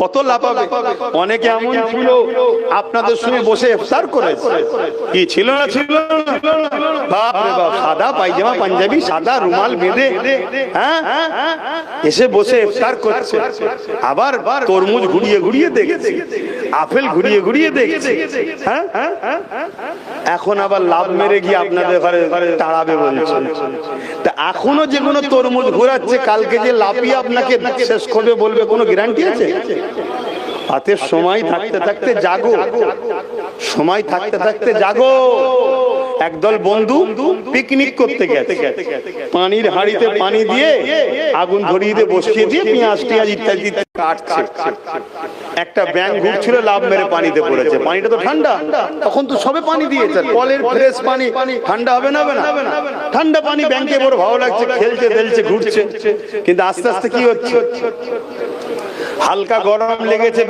কত লাফাবে। অনেকে এমন ছিল আপনাদের সঙ্গে বসে ইফতার করেছে, কি ছিল না ছিল না, বাপ রে বাপ, সাদা পায়জামা পাঞ্জাবি, সাদা রুমাল বেঁধে হ্যাঁ এসে বসে ইফতার করছে। আবার তরমুজ ঘুরিয়ে ঘুরিয়ে দেখেছে, আপেল ঘুরিয়ে ঘুরিয়ে দেখেছে। হ্যাঁ এখন আবার লাভ মেরে গিয়ে আপনাদের ঘরে তাড়াবে বলছে। তা এখনো যে কোনো তরমুজ ঘোরাচ্ছে, কালকে যে লাফিয়ে আপনাকে শেষ করবে বলবে কোনো গ্যারান্টি আছে? হাতের সময় থাকতে থাকতে জাগো, সময় থাকতে থাকতে জাগো। একদল বন্ধু পিকনিক করতে গেছে, পানির হাঁড়িতে পানি দিয়ে আগুন ধরিয়ে দিয়ে বসিয়ে দিয়ে পেঁয়াজ টিয়াজ ইত্যাদি কাটছে। একটা ব্যাঙ ঘুরছিল, লাভ মেরে পানিতে পড়েছে। পানিটা তো ঠান্ডা, তখন তো সবে পানি দিয়েছে, কলের ফ্রেশ পানি, ঠান্ডা হবে না? ঠান্ডা পানি, ব্যাঙকে বড় ভালো লাগছে, খেলছে খেলছে ঘুরছে। কিন্তু আস্তে আস্তে কি হচ্ছে, হালকা গরম লেগেছে,